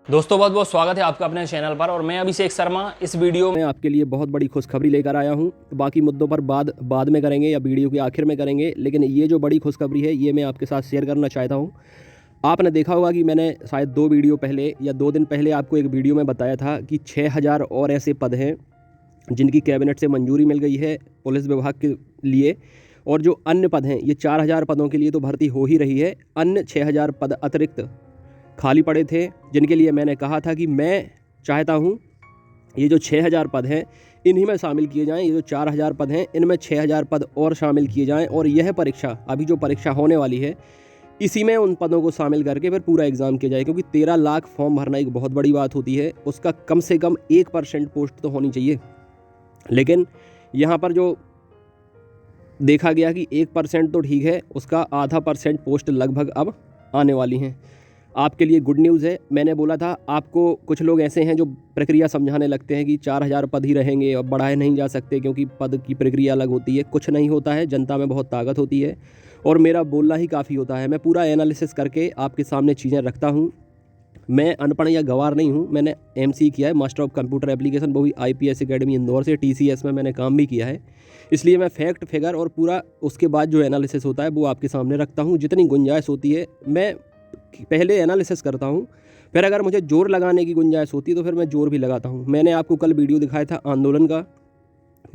दोस्तों बहुत बहुत स्वागत है आपका अपने चैनल पर और मैं अभिषेक शर्मा। इस वीडियो में आपके लिए बहुत बड़ी खुशखबरी लेकर आया हूं। बाकी मुद्दों पर बाद में करेंगे या वीडियो के आखिर में करेंगे, लेकिन ये जो बड़ी खुशखबरी है ये मैं आपके साथ शेयर करना चाहता हूं। आपने देखा होगा कि मैंने शायद 2 वीडियो पहले या 2 दिन पहले आपको एक वीडियो में बताया था कि 6000 और ऐसे पद हैं जिनकी कैबिनेट से मंजूरी मिल गई है पुलिस विभाग के लिए, और जो अन्य पद हैं ये 4000 पदों के लिए तो भर्ती हो ही रही है। अन्य 6000 पद अतिरिक्त खाली पड़े थे जिनके लिए मैंने कहा था कि मैं चाहता हूँ ये जो 6000 पद हैं इन्हीं में शामिल किए जाएं। ये जो 4000 पद हैं इनमें 6000 पद और शामिल किए जाएं, और यह परीक्षा अभी जो परीक्षा होने वाली है इसी में उन पदों को शामिल करके फिर पूरा एग्ज़ाम किया जाए, क्योंकि 13 लाख फॉर्म भरना एक बहुत बड़ी बात होती है। उसका कम से कम 1% पोस्ट तो होनी चाहिए, लेकिन यहाँ पर जो देखा गया कि 1% तो ठीक है, उसका आधा % पोस्ट लगभग अब आने वाली हैं। आपके लिए गुड न्यूज़ है। मैंने बोला था आपको, कुछ लोग ऐसे हैं जो प्रक्रिया समझाने लगते हैं कि 4000 पद ही रहेंगे और बढ़ाए नहीं जा सकते क्योंकि पद की प्रक्रिया अलग होती है। कुछ नहीं होता है, जनता में बहुत ताकत होती है और मेरा बोलना ही काफ़ी होता है। मैं पूरा एनालिसिस करके आपके सामने चीज़ें रखता हूँ। मैं अनपढ़ या गवार नहीं हूँ। मैंने MC किया है, मास्टर ऑफ कंप्यूटर एप्लीकेशन, वो भी IPS अकेडमी इंदौर से। TCS में मैंने काम भी किया है, इसलिए मैं फैक्ट फिगर और पूरा उसके बाद जो एनालिसिस होता है वो आपके सामने रखता हूँ। जितनी गुंजाइश होती है मैं पहले एनालिसिस करता हूँ, फिर अगर मुझे जोर लगाने की गुंजाइश होती है तो फिर मैं जोर भी लगाता हूँ। मैंने आपको कल वीडियो दिखाया था आंदोलन का।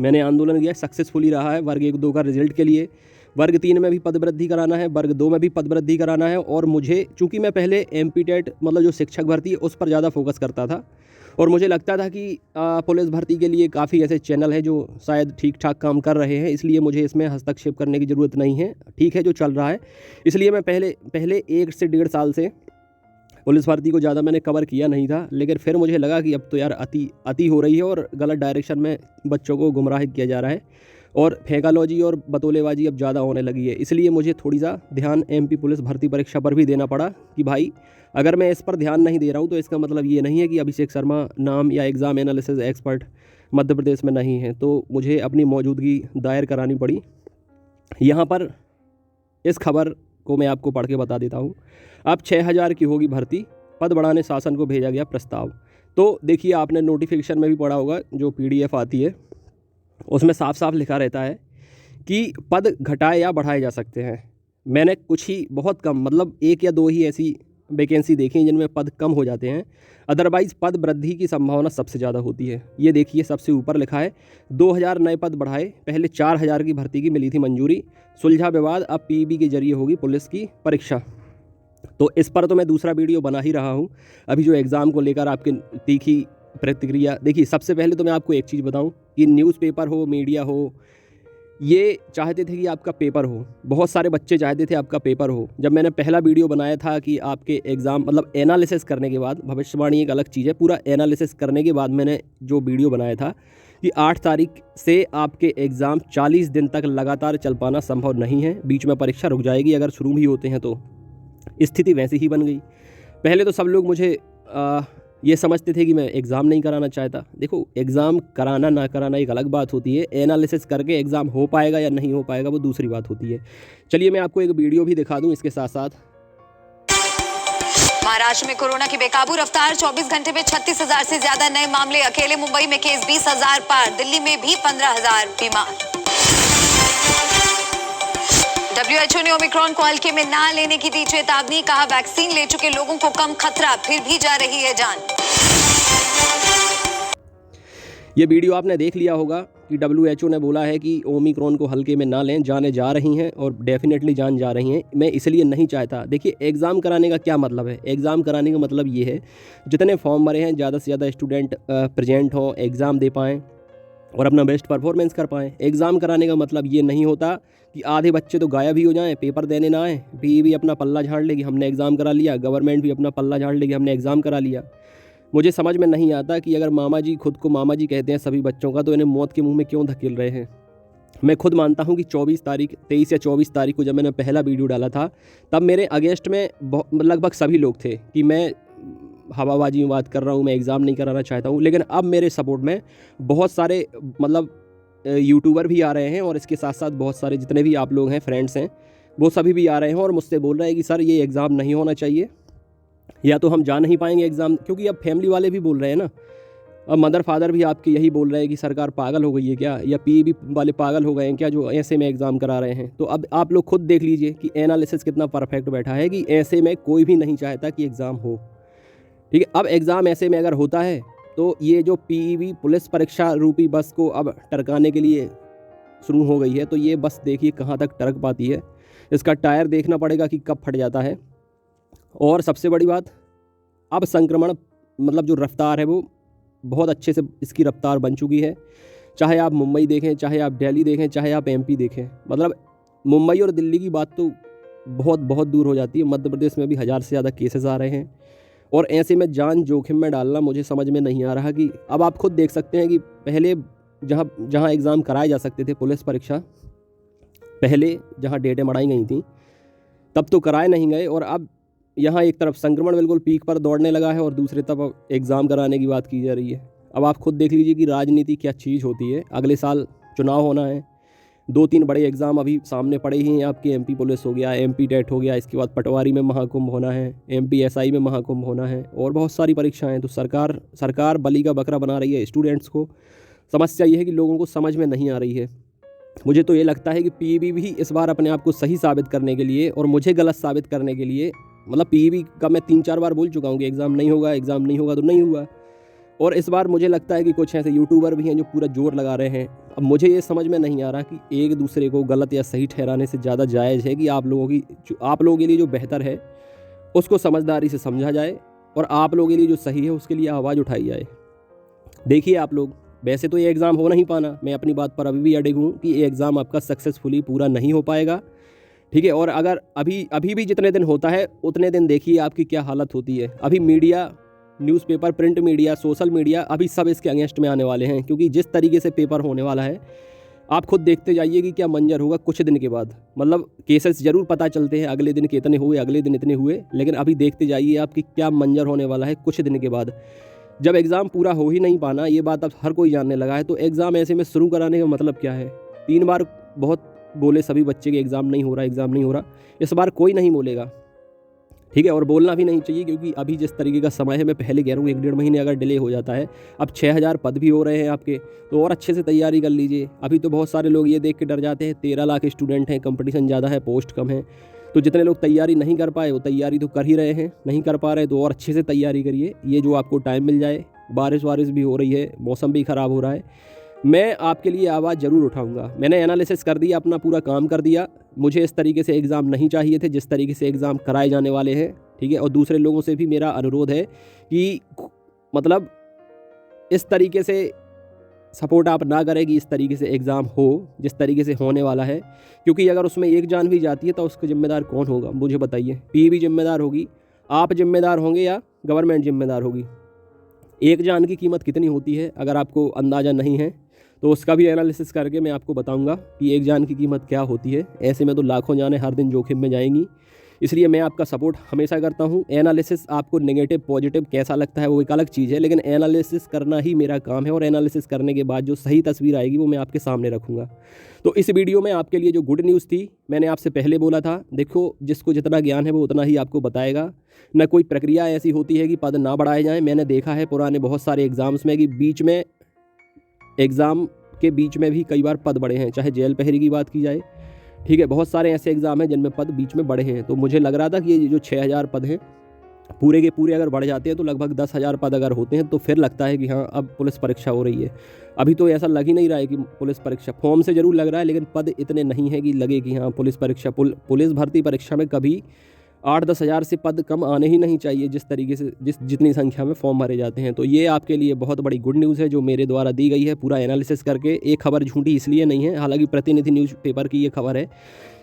मैंने आंदोलन किया, सक्सेसफुली रहा है। वर्ग 1-2 का रिजल्ट के लिए वर्ग 3 में भी पद वृद्धि कराना है, वर्ग 2 में भी पद वृद्धि कराना है। और मुझे, चूँकि मैं पहले MPTET मतलब जो शिक्षक भर्ती है उस पर ज़्यादा फोकस करता था और मुझे लगता था कि पुलिस भर्ती के लिए काफ़ी ऐसे चैनल हैं जो शायद ठीक ठाक काम कर रहे हैं, इसलिए मुझे इसमें हस्तक्षेप करने की ज़रूरत नहीं है। ठीक है जो चल रहा है, इसलिए मैं पहले 1 से 1.5 साल से पुलिस भर्ती को ज़्यादा मैंने कवर किया नहीं था। लेकिन फिर मुझे लगा कि अब तो यार अति हो रही है और गलत डायरेक्शन में बच्चों को गुमराह किया जा रहा है और फेंकालॉजी और बतौलेबाजी अब ज़्यादा होने लगी है। इसलिए मुझे थोड़ी सा ध्यान MP पुलिस भर्ती परीक्षा पर भी देना पड़ा कि भाई अगर मैं इस पर ध्यान नहीं दे रहा हूँ तो इसका मतलब ये नहीं है कि अभिषेक शर्मा नाम या exam analysis expert Madhya Pradesh में नहीं है। तो मुझे अपनी मौजूदगी दायर करानी पड़ी। यहाँ पर इस खबर को मैं आपको पढ़ के बता देता हूँ। अब 6000 की होगी भर्ती, पद बढ़ाने शासन को भेजा गया प्रस्ताव। तो देखिए, आपने नोटिफिकेशन में भी पढ़ा होगा, जो PDF आती है उसमें साफ साफ लिखा रहता है कि पद घटाए या बढ़ाए जा सकते हैं। मैंने कुछ ही बहुत कम, मतलब 1 या 2 ही ऐसी वैकेंसी देखी जिनमें पद कम हो जाते हैं, अदरवाइज़ पद वृद्धि की संभावना सबसे ज़्यादा होती है। ये देखिए, सबसे ऊपर लिखा है 2000 नए पद बढ़ाए, पहले 4000 की भर्ती की मिली थी मंजूरी, सुलझा विवाद, अब PEB के जरिए होगी पुलिस की परीक्षा। तो इस पर तो मैं दूसरा वीडियो बना ही रहा हूँ। अभी जो एग्ज़ाम को लेकर आपकी तीखी प्रतिक्रिया, देखिए सबसे पहले तो मैं आपको एक चीज़ बताऊं कि न्यूज़पेपर हो, मीडिया हो, ये चाहते थे कि आपका पेपर हो। बहुत सारे बच्चे चाहते थे आपका पेपर हो। जब मैंने पहला वीडियो बनाया था कि आपके एग्ज़ाम, मतलब एनालिसिस करने के बाद, भविष्यवाणी एक अलग चीज़ है, पूरा एनालिसिस करने के बाद मैंने जो वीडियो बनाया था कि 8 तारीख से आपके एग्ज़ाम 40 दिन तक लगातार चल पाना संभव नहीं है, बीच में परीक्षा रुक जाएगी अगर शुरू भी होते हैं तो। स्थिति वैसी ही बन गई। पहले तो सब लोग मुझे ये समझते थे कि मैं एग्ज़ाम नहीं कराना चाहता। देखो, एग्ज़ाम कराना ना कराना एक अलग बात होती है, एनालिसिस करके एग्ज़ाम हो पाएगा या नहीं हो पाएगा वो दूसरी बात होती है। चलिए मैं आपको एक वीडियो भी दिखा दूं इसके साथ साथ। महाराष्ट्र में कोरोना की बेकाबू रफ्तार, 24 घंटे में 36,000 से ज्यादा नए मामले। अकेले मुंबई में केस 20,000 पार, दिल्ली में भी 15,000 बीमार। WHO ने ओमिक्रॉन को हल्के में ना लेने की दी चेतावनी, कहा वैक्सीन ले चुके लोगों को कम खतरा, फिर भी जा रही है जान। ये वीडियो आपने देख लिया होगा कि WHO ने बोला है कि ओमिक्रॉन को हल्के में ना लें, जाने जा रही हैं और डेफिनेटली जान जा रही हैं। मैं इसलिए नहीं चाहता। देखिए, एग्ज़ाम कराने का क्या मतलब है? एग्ज़ाम कराने का मतलब ये है जितने फॉर्म भरे हैं ज़्यादा से ज़्यादा स्टूडेंट प्रेजेंट हों, एग्ज़ाम दे पाएँ और अपना बेस्ट परफॉर्मेंस कर पाएँ। एग्ज़ाम कराने का मतलब ये नहीं होता कि आधे बच्चे तो गायब ही हो जाएं, पेपर देने ना आए, PE अपना पल्ला झाड़ लेगी हमने एग्ज़ाम करा लिया, गवर्नमेंट भी अपना पल्ला झाड़ लेगी हमने एग्ज़ाम करा लिया। मुझे समझ में नहीं आता कि अगर मामा जी खुद को मामा जी कहते हैं सभी बच्चों का, तो इन्हें मौत के मुंह में क्यों धकेल रहे हैं। मैं खुद मानता हूं कि 23 या 24 तारीख को जब मैंने पहला वीडियो डाला था तब मेरे अगेंस्ट में लगभग सभी लोग थे कि मैं हवाबाजी में बात कर रहा हूं, मैं एग्ज़ाम नहीं कराना चाहता हूं। लेकिन अब मेरे सपोर्ट में बहुत सारे मतलब यूट्यूबर भी आ रहे हैं और इसके साथ साथ बहुत सारे जितने भी आप लोग हैं, फ्रेंड्स हैं, वो सभी भी आ रहे हैं और मुझसे बोल रहे हैं कि सर ये एग्ज़ाम नहीं होना चाहिए या तो हम जा नहीं पाएंगे एग्ज़ाम, क्योंकि अब फैमिली वाले भी बोल रहे हैं ना, अब मदर फादर भी आपके यही बोल रहे हैं कि सरकार पागल हो गई है क्या, या पीईबी वाले पागल हो गए हैं क्या जो ऐसे में एग्ज़ाम करा रहे हैं। तो अब आप लोग खुद देख लीजिए कि एनालिसिस कितना परफेक्ट बैठा है कि ऐसे में कोई भी नहीं चाहता कि एग्ज़ाम हो, ठीक है। अब एग्ज़ाम ऐसे में अगर होता है तो ये जो पीईबी पुलिस परीक्षा रूपी बस को अब टरकाने के लिए शुरू हो गई है, तो ये बस देखिए कहाँ तक टरक पाती है। इसका टायर देखना पड़ेगा कि कब फट जाता है। और सबसे बड़ी बात, अब संक्रमण मतलब जो रफ्तार है वो बहुत अच्छे से इसकी रफ्तार बन चुकी है। चाहे आप मुंबई देखें, चाहे आप दिल्ली देखें, चाहे आप एमपी देखें, मतलब मुंबई और दिल्ली की बात तो बहुत बहुत दूर हो जाती है। मध्य प्रदेश में भी 1000 से ज़्यादा केसेस आ रहे हैं, और ऐसे में जान जोखिम में डालना मुझे समझ में नहीं आ रहा कि अब आप खुद देख सकते हैं कि पहले जहाँ एग्ज़ाम कराए जा सकते थे पुलिस परीक्षा, पहले जहाँ डेटें बढ़ाई गई थी तब तो कराए नहीं गए, और अब यहाँ एक तरफ संक्रमण बिल्कुल पीक पर दौड़ने लगा है और दूसरी तरफ एग्ज़ाम कराने की बात की जा रही है। अब आप खुद देख लीजिए कि राजनीति क्या चीज़ होती है। अगले साल चुनाव होना है, 2-3 बड़े एग्ज़ाम अभी सामने पड़े ही हैं आपके। एमपी पुलिस हो गया, एमपी टेट हो गया, इसके बाद पटवारी में महाकुंभ होना है, एमपी एसआई में महाकुंभ होना है, और बहुत सारी परीक्षाएँ हैं। तो सरकार बलि का बकरा बना रही है स्टूडेंट्स को। समस्या ये है कि लोगों को समझ में नहीं आ रही है। मुझे तो ये लगता है कि पीईबी भी इस बार अपने आप को सही साबित करने के लिए और मुझे गलत साबित करने के लिए, मतलब पीईबी का मैं 3-4 बार बोल चुका हूँ कि एग्ज़ाम नहीं होगा, एग्ज़ाम नहीं होगा, तो नहीं हुआ। और इस बार मुझे लगता है कि कुछ ऐसे यूट्यूबर भी हैं जो पूरा जोर लगा रहे हैं। अब मुझे ये समझ में नहीं आ रहा कि एक दूसरे को गलत या सही ठहराने से ज़्यादा जायज़ है कि आप लोगों के लिए जो बेहतर है उसको समझदारी से समझा जाए, और आप लोगों के लिए जो सही है उसके लिए आवाज़ उठाई जाए। देखिए आप लोग, वैसे तो ये एग्ज़ाम हो नहीं पाना, मैं अपनी बात पर अभी भी अड़िग हूँ कि ये एग्ज़ाम आपका सक्सेसफुली पूरा नहीं हो पाएगा, ठीक है। और अगर अभी भी जितने दिन होता है उतने दिन देखिए आपकी क्या हालत होती है। अभी media, newspaper, print media, social media, अभी सब इसके अगेंस्ट में आने वाले हैं, क्योंकि जिस तरीके से पेपर होने वाला है आप खुद देखते जाइए कि क्या मंजर होगा कुछ दिन के बाद। मतलब केसेस ज़रूर पता चलते हैं, अगले दिन कितने हुए, अगले दिन इतने हुए, लेकिन अभी देखते जाइए आप कि क्या मंजर होने वाला है कुछ दिन के बाद। जब एग्ज़ाम पूरा हो ही नहीं पाना, ये बात अब हर कोई जानने लगा है, तो एग्ज़ाम ऐसे में शुरू कराने का मतलब क्या है। 3 बार बहुत बोले सभी बच्चे कि एग्ज़ाम नहीं हो रहा, एग्ज़ाम नहीं हो रहा। इस बार कोई नहीं बोलेगा, ठीक है। और बोलना भी नहीं चाहिए, क्योंकि अभी जिस तरीके का समय है, मैं पहले कह रहा हूँ 1-1.5 महीने अगर डिले हो जाता है, अब 6000 पद भी हो रहे हैं आपके, तो और अच्छे से तैयारी कर लीजिए। अभी तो बहुत सारे लोग ये देख के डर जाते हैं 13 लाख स्टूडेंट हैं, कंपटीशन ज़्यादा है, पोस्ट कम है, तो जितने लोग तैयारी नहीं कर पाए वो तैयारी तो कर ही रहे हैं, नहीं कर पा रहे तो और अच्छे से तैयारी करिए। ये जो आपको टाइम मिल जाए, बारिश भी हो रही है, मौसम भी ख़राब हो रहा है, मैं आपके लिए आवाज़ ज़रूर उठाऊंगा। मैंने एनालिसिस कर दिया, अपना पूरा काम कर दिया। मुझे इस तरीके से एग्ज़ाम नहीं चाहिए थे जिस तरीके से एग्ज़ाम कराए जाने वाले हैं, ठीक है। और दूसरे लोगों से भी मेरा अनुरोध है कि मतलब इस तरीके से सपोर्ट आप ना करें कि इस तरीके से एग्ज़ाम हो जिस तरीके से होने वाला है, क्योंकि अगर उसमें एक जान भी जाती है तो उसका जिम्मेदार कौन होगा, मुझे बताइए। पीईबी जिम्मेदार होगी, आप जिम्मेदार होंगे, या गवर्नमेंट जिम्मेदार होगी। एक जान की कीमत कितनी होती है अगर आपको अंदाज़ा नहीं है तो उसका भी एनालिसिस करके मैं आपको बताऊंगा कि एक जान की कीमत क्या होती है। ऐसे में तो लाखों जानें हर दिन जोखिम में जाएंगी, इसलिए मैं आपका सपोर्ट हमेशा करता हूं। एनालिसिस आपको नेगेटिव पॉजिटिव कैसा लगता है वो एक अलग चीज़ है, लेकिन एनालिसिस करना ही मेरा काम है, और एनालिसिस करने के बाद जो सही तस्वीर आएगी वो मैं आपके सामने रखूँगा। तो इस वीडियो में आपके लिए जो गुड न्यूज़ थी, मैंने आपसे पहले बोला था, देखो जिसको जितना ज्ञान है वो उतना ही आपको बताएगा। न कोई प्रक्रिया ऐसी होती है कि पद ना बढ़ाए जाएँ। मैंने देखा है पुराने बहुत सारे एग्ज़ाम्स में कि बीच में एग्ज़ाम के बीच में भी कई बार पद बढ़े हैं, चाहे जेल पहरी की बात की जाए, ठीक है। बहुत सारे ऐसे एग्ज़ाम हैं जिनमें पद बीच में बढ़े हैं। तो मुझे लग रहा था कि ये जो 6000 पद हैं पूरे के पूरे अगर बढ़ जाते हैं तो लगभग 10,000 पद अगर होते हैं तो फिर लगता है कि हाँ अब पुलिस परीक्षा हो रही है। अभी तो ऐसा लग ही नहीं रहा है कि पुलिस परीक्षा, फॉर्म से ज़रूर लग रहा है लेकिन पद इतने नहीं है कि लगे कि हाँ पुलिस परीक्षा। पुलिस भर्ती परीक्षा में कभी 8-10 हज़ार से पद कम आने ही नहीं चाहिए जिस तरीके से जितनी संख्या में फॉर्म भरे जाते हैं। तो ये आपके लिए बहुत बड़ी गुड न्यूज़ है जो मेरे द्वारा दी गई है पूरा एनालिसिस करके। एक खबर झूठी इसलिए नहीं है, हालांकि प्रतिनिधि न्यूज़पेपर की ये खबर है,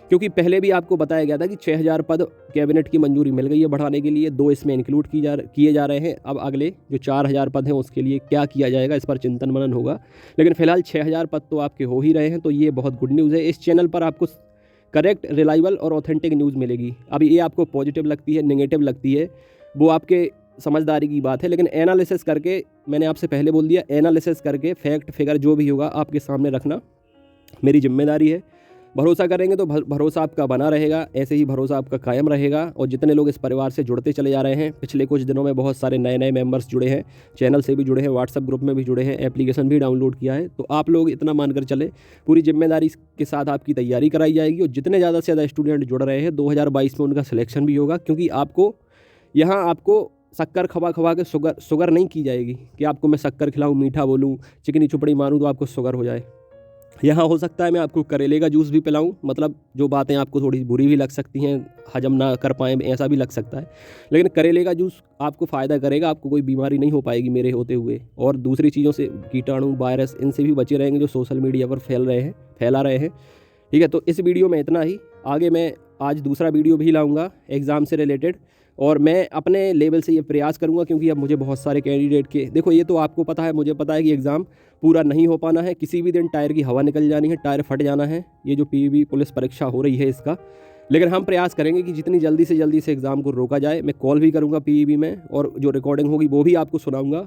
क्योंकि पहले भी आपको बताया गया था कि 6000 पद कैबिनेट की मंजूरी मिल गई है बढ़ाने के लिए, 2 इसमें इंक्लूड किए जा रहे हैं। अब अगले जो 4000 पद हैं उसके लिए क्या किया जाएगा इस पर चिंतन मनन होगा, लेकिन फिलहाल 6000 पद तो आपके हो ही रहे हैं। तो ये बहुत गुड न्यूज़ है। इस चैनल पर आपको करेक्ट, रिलायबल और ऑथेंटिक न्यूज़ मिलेगी। अब ये आपको पॉजिटिव लगती है, नेगेटिव लगती है, वो आपके समझदारी की बात है, लेकिन एनालिसिस करके, मैंने आपसे पहले बोल दिया, एनालिसिस करके फैक्ट फिगर जो भी होगा आपके सामने रखना मेरी जिम्मेदारी है। भरोसा करेंगे तो भरोसा आपका बना रहेगा, ऐसे ही भरोसा आपका कायम रहेगा। और जितने लोग इस परिवार से जुड़ते चले जा रहे हैं, पिछले कुछ दिनों में बहुत सारे नए नए मेंबर्स जुड़े हैं, चैनल से भी जुड़े हैं, व्हाट्सएप ग्रुप में भी जुड़े हैं, एप्लीकेशन भी डाउनलोड किया है, तो आप लोग इतना मानकर चले पूरी जिम्मेदारी के साथ आपकी तैयारी कराई जाएगी। और जितने ज़्यादा से ज़्यादा स्टूडेंट जुड़ रहे हैं 2022 में उनका सिलेक्शन भी होगा, क्योंकि आपको शक्कर खवा खवा के शुगर नहीं की जाएगी कि आपको मैं शक्कर खिलाऊं, मीठा बोलूं, चिकनी चुपड़ी मारूं तो आपको शुगर हो जाए। यहाँ हो सकता है मैं आपको करेले का जूस भी पिलाऊं, मतलब जो बातें आपको थोड़ी बुरी भी लग सकती हैं, हजम ना कर पाएँ ऐसा भी लग सकता है, लेकिन करेले का जूस आपको फ़ायदा करेगा, आपको कोई बीमारी नहीं हो पाएगी मेरे होते हुए। और दूसरी चीज़ों से, कीटाणु, वायरस, इनसे भी बचे रहेंगे जो सोशल मीडिया पर फैला रहे हैं। ठीक है, तो इस वीडियो में इतना ही। आगे मैं आज दूसरा वीडियो भी लाऊंगा एग्ज़ाम से रिलेटेड, और मैं अपने लेवल से ये प्रयास करूंगा, क्योंकि अब मुझे बहुत सारे कैंडिडेट के, देखो ये तो आपको पता है, मुझे पता है कि एग्ज़ाम पूरा नहीं हो पाना है, किसी भी दिन टायर की हवा निकल जानी है, टायर फट जाना है, ये जो पीईबी पुलिस परीक्षा हो रही है इसका। लेकिन हम प्रयास करेंगे कि जितनी जल्दी से एग्ज़ाम को रोका जाए। मैं कॉल भी करूँगा पीईबी में, और जो रिकॉर्डिंग होगी वो भी आपको सुनाऊँगा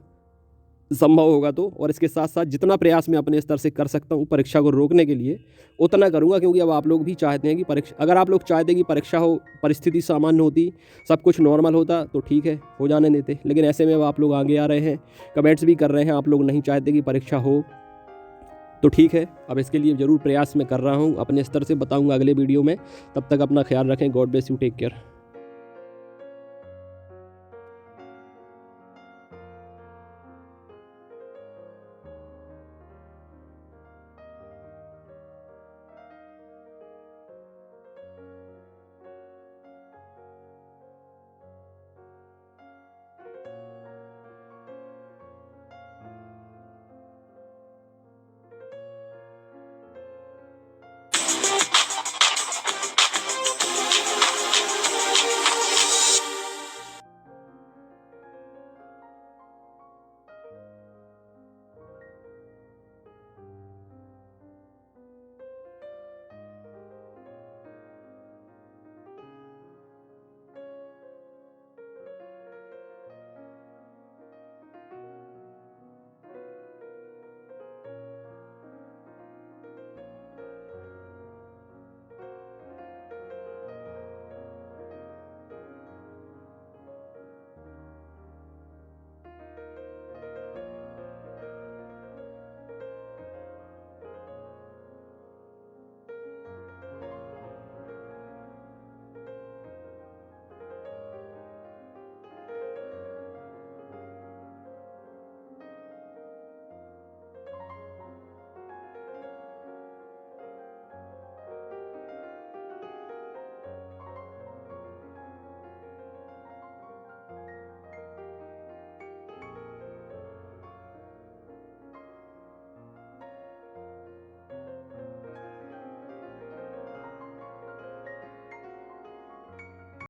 संभव होगा तो। और इसके साथ साथ जितना प्रयास मैं अपने स्तर से कर सकता हूँ परीक्षा को रोकने के लिए, उतना करूँगा, क्योंकि अब आप लोग भी चाहते हैं कि अगर आप लोग चाहते कि परीक्षा हो, परिस्थिति सामान्य होती, सब कुछ नॉर्मल होता, तो ठीक है, हो जाने देते। लेकिन ऐसे में अब आप लोग आगे आ रहे हैं, कमेंट्स भी कर रहे हैं, आप लोग नहीं चाहते कि परीक्षा हो, तो ठीक है, अब इसके लिए ज़रूर प्रयास मैं कर रहा हूँ, अपने स्तर से बताऊँगा अगले वीडियो में। तब तक अपना ख्याल रखें। God bless you, take care.